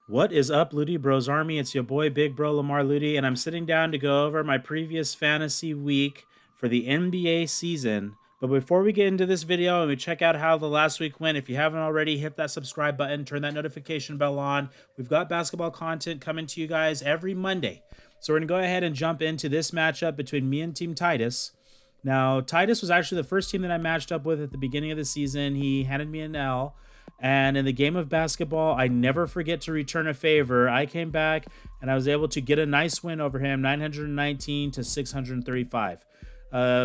What is up, Ludi Bros Army? It's your boy, Big Bro Lamar Ludi, and I'm sitting down to go over my previous fantasy week for the NBA season. But before we get into this video and we check out how the last week went, if you haven't already, hit that subscribe button, turn that notification bell on. We've got basketball content coming to you guys every Monday. So we're going to go ahead and jump into this matchup between me and Team Titus. Now, Titus was actually the first team that I matched up with at the beginning of the season. He handed me an L. And in the game of basketball, I never forget to return a favor. I came back and I was able to get a nice win over him, 919 to 635.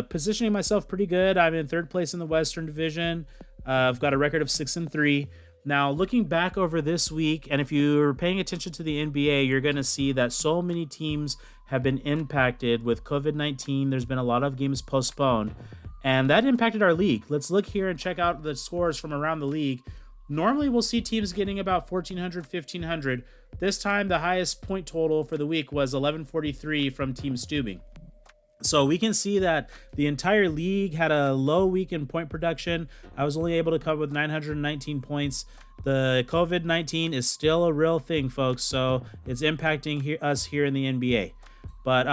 Positioning myself pretty good. I'm in third place in the Western Division. I've got a record of 6-3. Now, looking back over this week, and if you're paying attention to the NBA, you're going to see that so many teams have been impacted with COVID-19. There's been a lot of games postponed, and that impacted our league. Let's look here and check out the scores from around the league. Normally, we'll see teams getting about 1,400, 1,500. This time, the highest point total for the week was 1143 from Team Stubing. So we can see that the entire league had a low week in point production. I was only able to come with 919 points. The COVID-19 is still a real thing, folks, so it's impacting us here in the NBA. But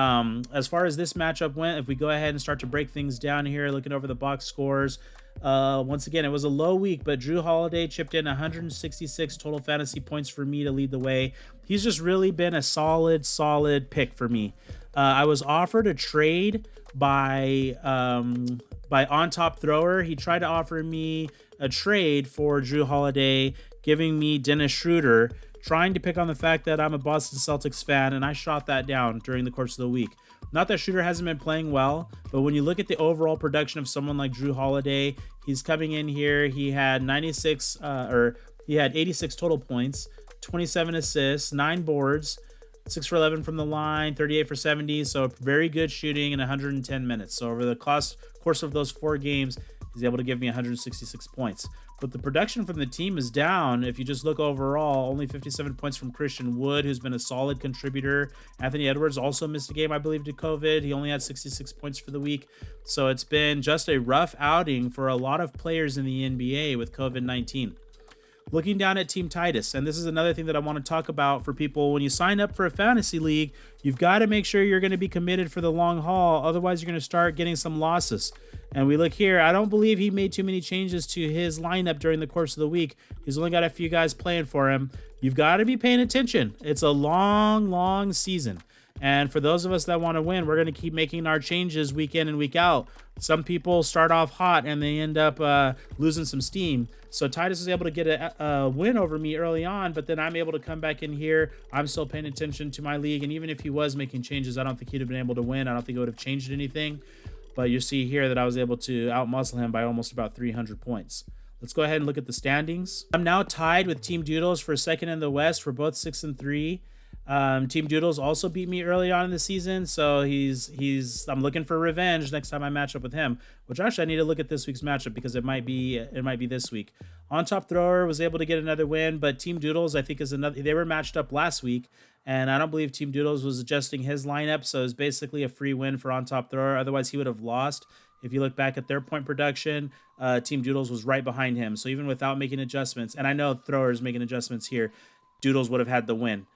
as far as this matchup went, if we go ahead and start to break things down here, looking over the box scores, once again, it was a low week, but Drew Holiday chipped in 166 total fantasy points for me to lead the way. He's just really been a solid pick for me. I was offered a trade by On Top Thrower. He tried to offer me a trade for Drew Holiday, giving me Dennis Schroeder, trying to pick on the fact that I'm a Boston Celtics fan, and I shot that down during the course of the week. Not that Schroeder hasn't been playing well, but when you look at the overall production of someone like Drew Holiday, he's coming in here. He had 86 total points, 27 assists, 9 boards, 6 for 11 from the line, 38 for 70. So very good shooting in 110 minutes. So over the course of those 4 games, he's able to give me 166 points. But the production from the team is down. If you just look overall, only 57 points from Christian Wood, who's been a solid contributor. Anthony Edwards also missed a game, I believe, to COVID. He only had 66 points for the week. So it's been just a rough outing for a lot of players in the NBA with COVID-19. Looking down at Team Titus, and this is another thing that I want to talk about for people. When you sign up for a fantasy league, you've got to make sure you're going to be committed for the long haul. Otherwise, you're going to start getting some losses. And we look here, I don't believe he made too many changes to his lineup during the course of the week. He's only got a few guys playing for him. You've got to be paying attention. It's a long season. And for those of us that want to win, we're going to keep making our changes week in and week out. Some people start off hot and they end up losing some steam. So Titus was able to get a win over me early on, but then I'm able to come back in here. I'm still paying attention to my league. And even if he was making changes, I don't think he'd have been able to win. I don't think it would have changed anything. But you see here that I was able to outmuscle him by almost about 300 points. Let's go ahead and look at the standings. I'm now tied with Team Doodles for second in the West. We're both 6-3. Team Doodles also beat me early on in the season, so I'm looking for revenge next time I match up with him. Which actually I need to look at this week's matchup because it might be this week. On Top Thrower was able to get another win, but Team Doodles I think is another. They were matched up last week, and I don't believe Team Doodles was adjusting his lineup, so it's basically a free win for On Top Thrower. Otherwise, he would have lost. If you look back at their point production, Team Doodles was right behind him. So even without making adjustments, and I know Thrower's making adjustments here, Doodles would have had the win.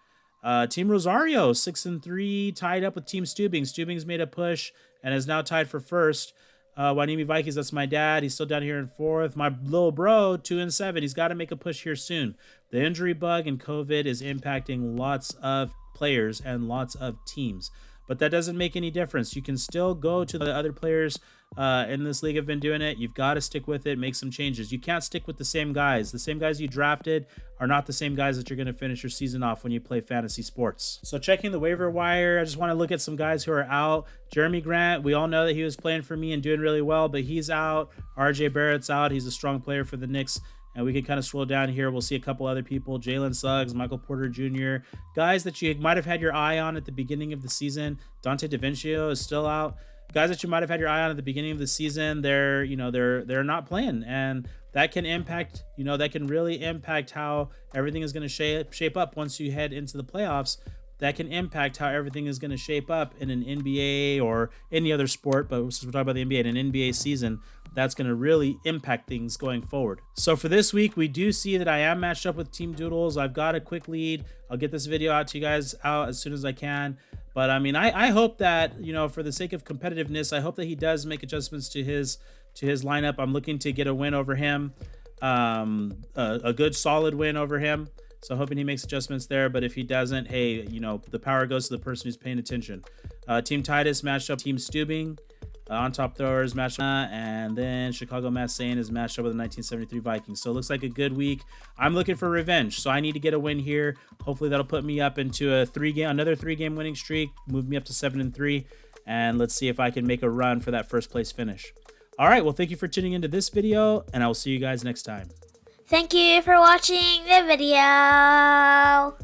Team Rosario, 6-3, tied up with Team Stubing. Stubing's made a push and is now tied for first. Wanimi Vikings, that's my dad. He's still down here in fourth. My little bro, 2-7. He's got to make a push here soon. The injury bug and COVID is impacting lots of players and lots of teams. But that doesn't make any difference. You can still go to the other players in this league have been doing it. You've got to stick with it, make some changes. You can't stick with the same guys. The same guys you drafted are not the same guys that you're going to finish your season off when you play fantasy sports. So checking the waiver wire, I just want to look at some guys who are out. Jeremy Grant, we all know that he was playing for me and doing really well, but he's out. RJ Barrett's out. He's a strong player for the Knicks. And we can kind of scroll down here. We'll see a couple other people. Jalen Suggs, Michael Porter Jr. Guys that you might have had your eye on at the beginning of the season. Dante DaVincio is still out. Guys that you might have had your eye on at the beginning of the season, they're not playing. And that can impact, that can really impact how everything is going to shape up once you head into the playoffs. That can impact how everything is going to shape up in an NBA or any other sport. But since we're talking about the NBA in an NBA season, that's going to really impact things going forward. So for this week, we do see that I am matched up with Team Doodles. I've got a quick lead. I'll get this video out to you guys out as soon as I can. But I mean, I hope that, you know, for the sake of competitiveness, I hope that he does make adjustments to his lineup. I'm looking to get a win over him, a good solid win over him. So hoping he makes adjustments there. But if he doesn't, hey, you know, the power goes to the person who's paying attention. Team Titus matched up Team Stubing. On top throwers matched up, and then Chicago Matt Sane is matched up with the 1973 Vikings. So it looks like a good week. I'm looking for revenge, so I need to get a win here. Hopefully that'll put me up into another three-game winning streak, move me up to 7-3, and let's see if I can make a run for that first place finish. All right, well, thank you for tuning into this video, and I will see you guys next time. Thank you for watching the video.